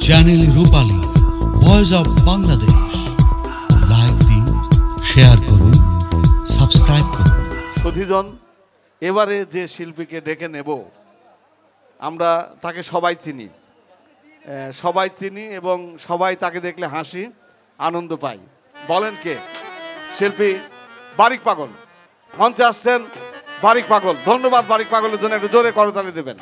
Channel Rupali voice of Bangladesh. Like দিন, share করুন, subscribe করুন। সুধীজন, এবারে যে শিল্পীকে ডেকে নেব আমরা তাকে সবাই চিনি এবং সবাই তাকে দেখলে হাসি আনন্দ পাই। বলেন কে? শিল্পী বারিক পাগল। মঞ্চে আসছেন বারিক পাগল। ধন্যবাদ বারিক পাগলের জন্য একটু জোরে করতালি দেবেন।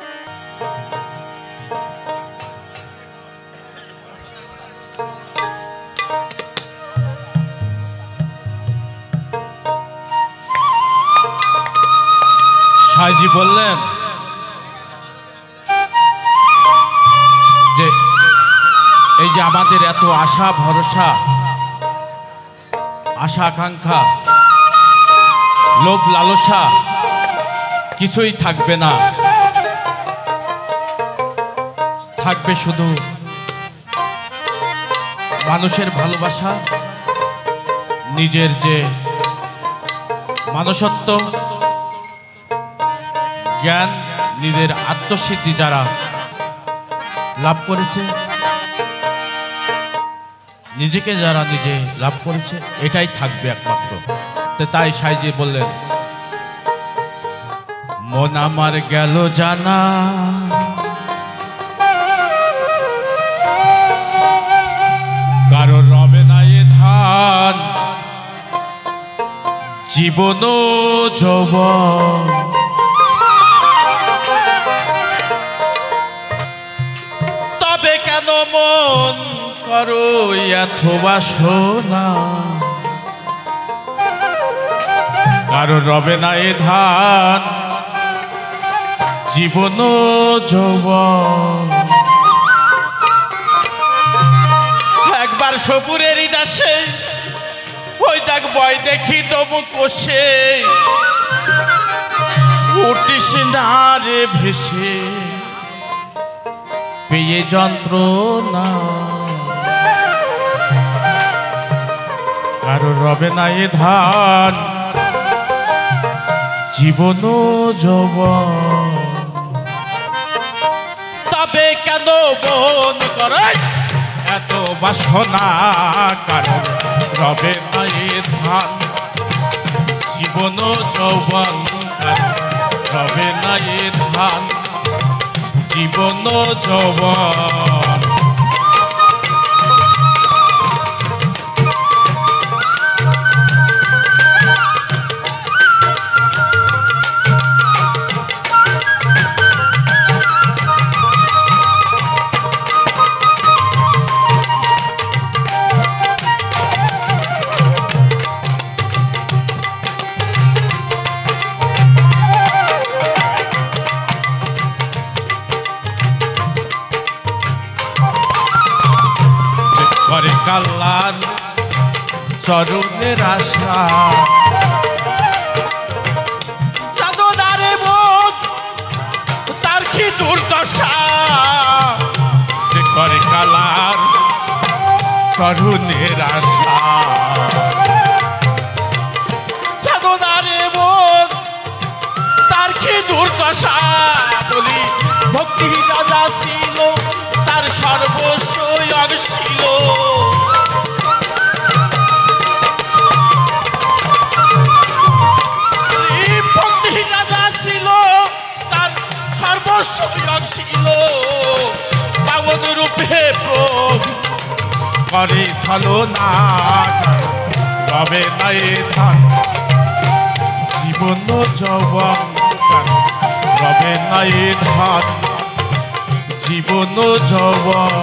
সাইজি বললেন যে এই যে আমাদের এত আশা ভরসা, আশা আকাঙ্ক্ষা, লোভ লালসা কিছুই থাকবে না, থাকবে শুধু মানুষের ভালোবাসা, নিজের যে মানুষত্ব, জ্ঞান, নিজের আত্মসিদ্ধি যারা লাভ করেছে, নিজেকে যারা নিজে লাভ করেছে, এটাই থাকবে একমাত্র। তাই সাইজি বললেন, মন আমার গেল জানা, কারো রবে না এ ধান, জীবন যৌবন তবে কেন মন করো এত বাসনা, কারো রবে না এ ধান, জীবন যৌবন। একবার সপুরের দাসে ওই দেখ বয় দেখি তবু কোষে, উঠিস না রে ভেসে পেয়ে যন্ত্রণা, কারো রবে না এ ধান, জীবন যৌবন তবে কেন মন করে এত বাসনা, কারণ রবে না এ ধান, জীবন যৌবন রবে না এ ধান, জীবন যৌবন। করে কাল্লার চরণের আশা, চাঁদনারে বোধ তার কি দুর্দশা, যে করে কালার চরণের আশা, চাঁদনারে বোধ তার কি দুর্দশা। বলি ভক্তি রাজা ছিল, তার সর্বস্ব ছিল, ভক্তি রাজা ছিল, তার সর্বস্ব ছিল, পাবন রূপে করে ছলনা, রবে না এ ধান, জীবন যৌবন রবে না এ ধান, জীবন যৌবন।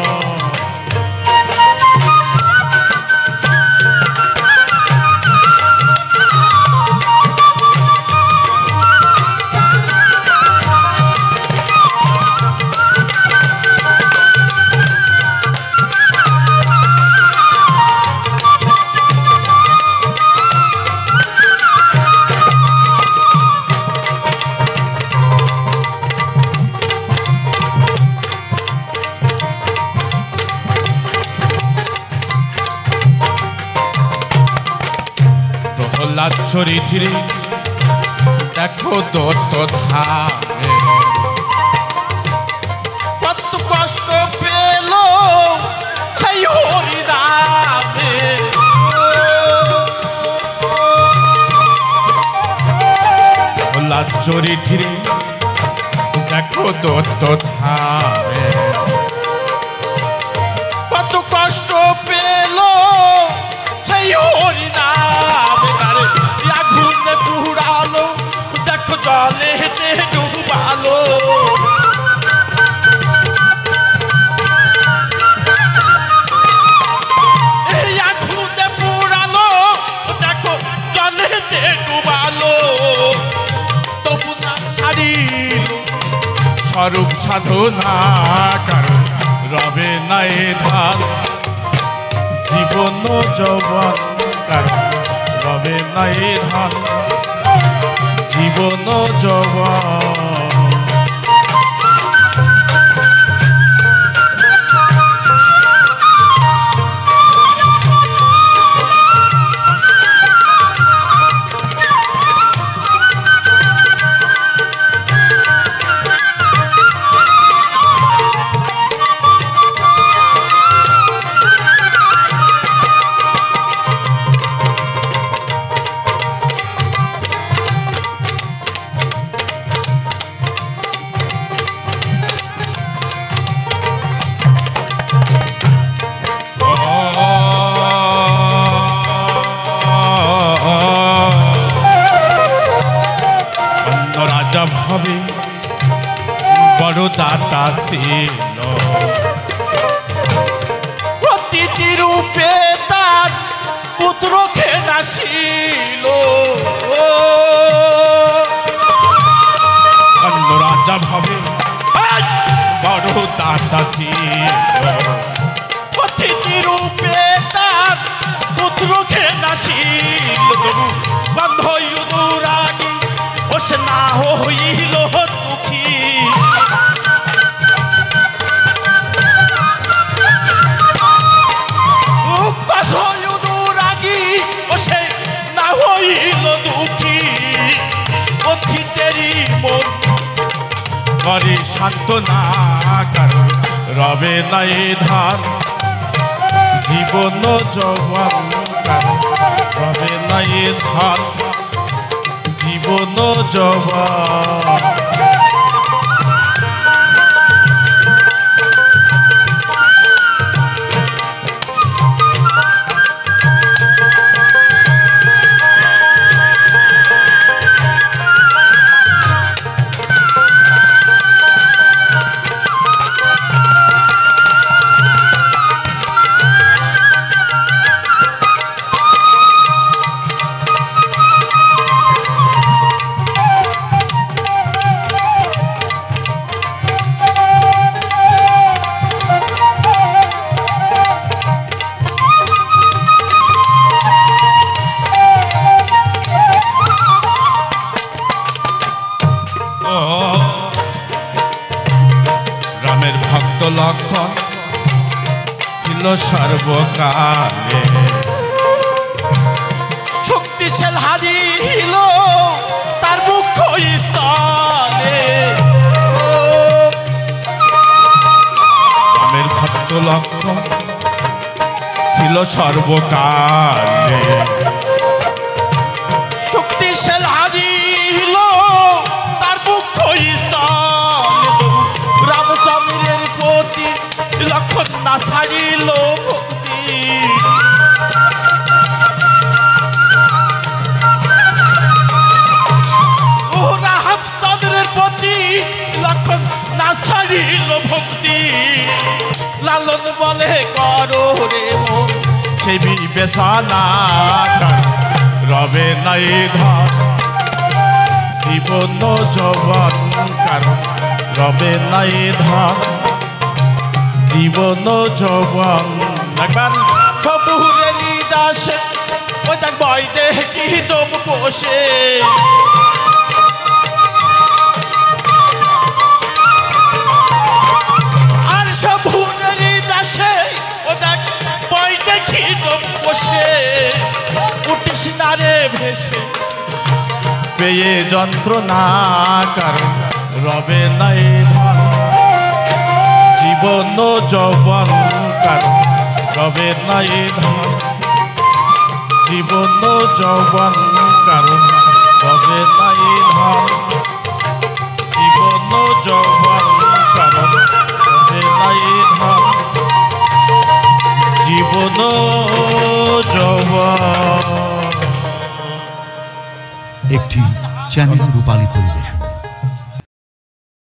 চরিত্রে দেখো দত্ত ধামে কত কষ্ট পেল চরিঠিরে দেখো দত্ত ধামে কত কষ্ট পেল সেই হরিনামে তারে আগুনে পুড়ালো দেখো জলে ডুবালো এই আগুনে পুড়ালো দেখো জলে ডুবালো তবু না ছাড়িল স্বরূপ সাধনা কারণ রবে নাই ধান জীবন যৌবন কারণ রবে নাই ধান জীবন যৌবন ভাবে বড় দাতা ছিল প্রতিটি রূপে তার পুত্রকে নাসিল অন্য রাজা ভাবে বড় দাতা ছিল প্রতিটি রূপে তার পুত্রকে নাসিল তবু বন্ধ অনুরাগী ওসে না হইল দুঃখী অনুরাগী ওসে না হইল দুঃখী অতীতেরই মন করে সান্ত্বনা কারণ রবে নাই ধান জীবন যৌবন কারণ রবে নাই ধান জীবন যৌবন রামের ভক্ত লক্ষণ ছিল সর্বকালে শক্তিশাল হারিল তার মুখ্য স্থলে রামের ভক্ত লক্ষণ ছিল সর্বকালে শক্তিশাল হারিল তার মুখ্য স্থলে রামচন্দ্রের প্রতি লক্ষণ না ছাড়িল ভক্তি ও রামচন্দ্রের প্রতি লক্ষণ না ছাড়িল ভক্তি লালন বলে করো রে মন সেই বিবেচনা রবে নাই ধান জীবন যৌবন কারণ রবে নাই ধান জীবন যৌবন একবার সবুরের দাসে ওই তার বই দেখি তোম কোষে আর সবুরের দাসে ও দেখ বই দেখি তোম কোষে উঠিস না রে ভেসে পেয়ে যন্ত্রণা কারণ রবে নাই ধান জীবন যৌবন কারণ রবে নাই ধান জীবন যৌবন কারণ রবে নাই ধান জীবন যৌবন কারণ রবে নাই ধান জীবন যৌবন। একটি চ্যানেল রূপালী পরিবেশনা।